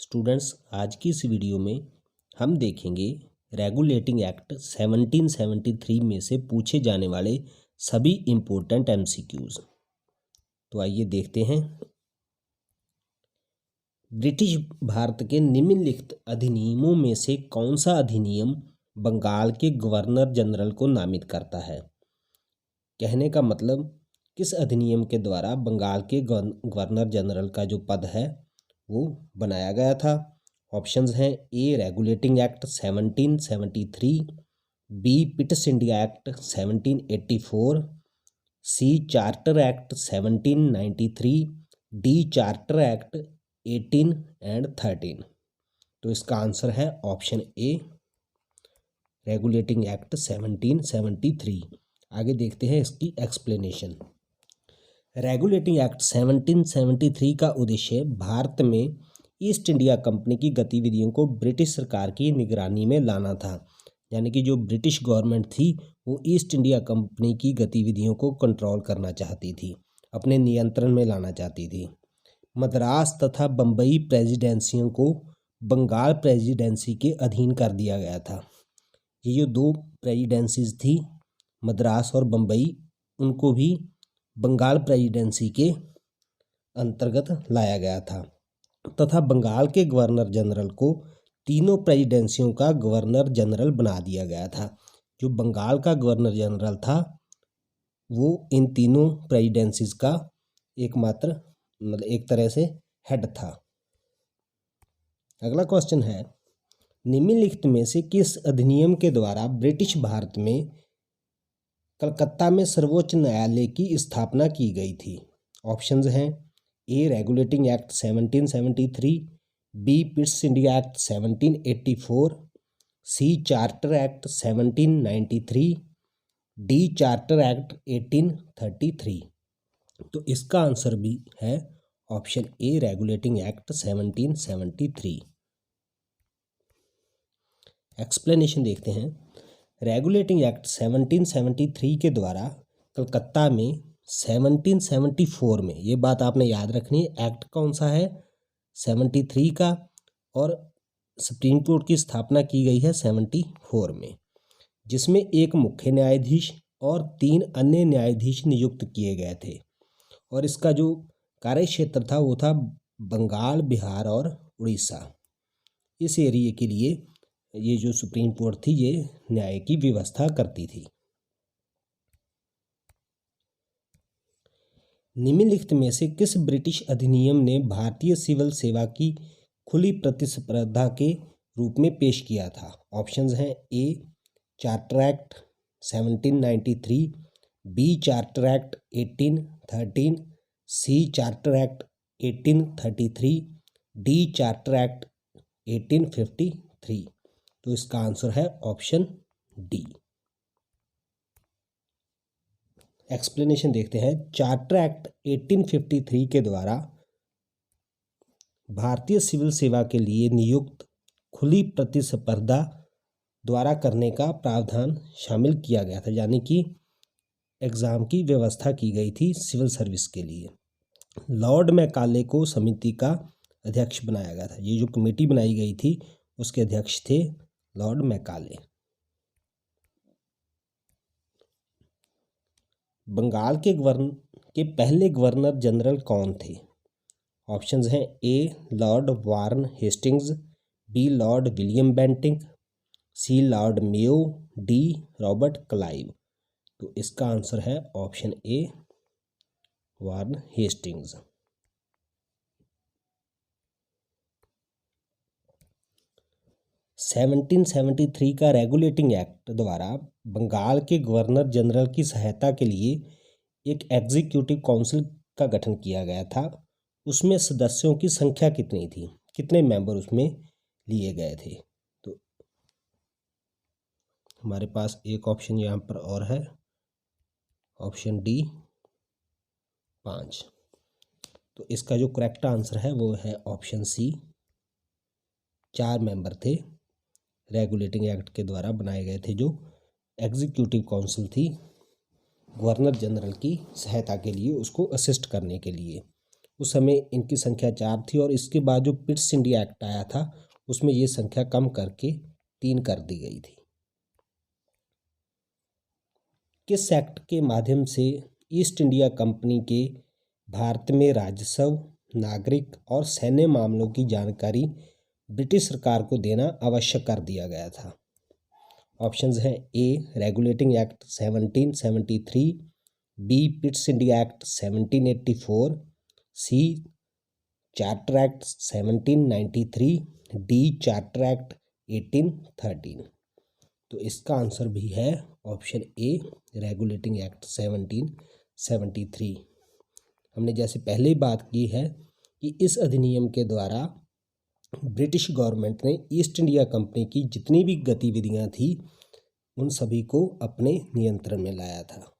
Students, आज की इस वीडियो में हम देखेंगे रेगुलेटिंग एक्ट 1773 में से पूछे जाने वाले सभी इम्पोर्टेंट एमसीक्यूज। तो आइए देखते हैं। ब्रिटिश भारत के निम्नलिखित अधिनियमों में से कौन सा अधिनियम बंगाल के गवर्नर जनरल को नामित करता है। कहने का मतलब, किस अधिनियम के द्वारा बंगाल के गवर्नर जनरल का जो पद है वो बनाया गया था। ऑप्शंस हैं A regulating act 1773, B Pitt's India act 1784, C charter act 1793, D charter act 18 and 13। तो इसका आंसर है ऑप्शन ए रेगुलेटिंग एक्ट 1773। आगे देखते हैं इसकी एक्सप्लेनेशन। रेगुलेटिंग एक्ट 1773 का उद्देश्य भारत में ईस्ट इंडिया कंपनी की गतिविधियों को ब्रिटिश सरकार की निगरानी में लाना था। यानी कि जो ब्रिटिश गवर्नमेंट थी वो ईस्ट इंडिया कंपनी की गतिविधियों को कंट्रोल करना चाहती थी, अपने नियंत्रण में लाना चाहती थी। मद्रास तथा बम्बई प्रेसिडेंसियों को बंगाल प्रेसिडेंसी के अधीन कर दिया गया था। ये जो दो प्रेसिडेंसीज थी, मद्रास और बम्बई, उनको भी बंगाल प्रेसिडेंसी के अंतर्गत लाया गया था तथा बंगाल के गवर्नर जनरल को तीनों प्रेसिडेंसियों का गवर्नर जनरल बना दिया गया था। जो बंगाल का गवर्नर जनरल था वो इन तीनों प्रेसिडेंसीज का एकमात्र एक तरह से हेड था। अगला क्वेश्चन है, निम्नलिखित में से किस अधिनियम के द्वारा ब्रिटिश भारत में कलकत्ता में सर्वोच्च न्यायालय की स्थापना की गई थी। ऑप्शंस हैं A regulating act 1773, B Pitt's India act 1784, C charter act 1793, D charter act 1833। तो इसका आंसर भी है option A regulating act 1773। Explanation देखते हैं। रेगुलेटिंग एक्ट 1773 के द्वारा कलकत्ता में 1774 में, ये बात आपने याद रखनी है, एक्ट कौन सा है 73 का, और सुप्रीम कोर्ट की स्थापना की गई है 74 में, जिसमें एक मुख्य न्यायाधीश और 3 अन्य न्यायाधीश नियुक्त किए गए थे। और इसका जो कार्य क्षेत्र था वो था बंगाल, बिहार और उड़ीसा। इस एरिया के लिए ये जो सुप्रीम कोर्ट थी ये न्याय की व्यवस्था करती थी। निम्नलिखित में से किस ब्रिटिश अधिनियम ने भारतीय सिविल सेवा की खुली प्रतिस्पर्धा के रूप में पेश किया था। ऑप्शंस हैं A charter act 1793, B charter act 1813, C charter act 1833, D charter act 1853। तो इसका आंसर है ऑप्शन डी। एक्सप्लेनेशन देखते हैं। चार्टर एक्ट 1853 के द्वारा भारतीय सिविल सेवा के लिए नियुक्त खुली प्रतिस्पर्धा द्वारा करने का प्रावधान शामिल किया गया था। यानी कि एग्ज़ाम की व्यवस्था की गई थी सिविल सर्विस के लिए। लॉर्ड मैकाले को समिति का अध्यक्ष बनाया गया था। ये जो कमेटी बनाई गई थी उसके अध्यक्ष थे लॉर्ड मैकाले। बंगाल के पहले गवर्नर जनरल कौन थे। ऑप्शंस हैं A Lord Warren Hastings, B Lord William Bentinck, C Lord Mayo, D Robert Clive. तो इसका आंसर है option A Warren Hastings. Seventeen 1773 का रेगुलेटिंग एक्ट द्वारा बंगाल के गवर्नर जनरल की सहायता के लिए एक एग्जीक्यूटिव काउंसिल का गठन किया गया था। उसमें सदस्यों की संख्या कितनी थी, कितने मेंबर उसमें लिए गए थे। तो हमारे पास एक ऑप्शन यहाँ पर और है, ऑप्शन डी 5। तो इसका जो करेक्ट आंसर है वो है ऑप्शन सी 4 मेंबर थे। रेगुलेटिंग एक्ट के द्वारा बनाए गए थे जो एग्जीक्यूटिव काउंसिल थी गवर्नर जनरल की सहायता के लिए, उसको असिस्ट करने के लिए। उस समय इनकी संख्या 4 थी और इसके बाद जो पिट्स इंडिया एक्ट आया था उसमें ये संख्या कम करके 3 कर दी गई थी। किस एक्ट के माध्यम से ईस्ट इंडिया कंपनी के भारत में राजस्व, नागरिक और सैन्य मामलों की जानकारी ब्रिटिश सरकार को देना आवश्यक कर दिया गया था? ऑप्शंस हैं A regulating act 1773, B Pitt's India act 1784, C charter act 1793, D charter act 1813। तो इसका आंसर भी है ऑप्शन ए रेगुलेटिंग एक्ट 1773। हमने जैसे पहले ही बात की है कि इस अधिनियम के द्वारा ब्रिटिश गवर्नमेंट ने ईस्ट इंडिया कंपनी की जितनी भी गतिविधियां थी उन सभी को अपने नियंत्रण में लाया था।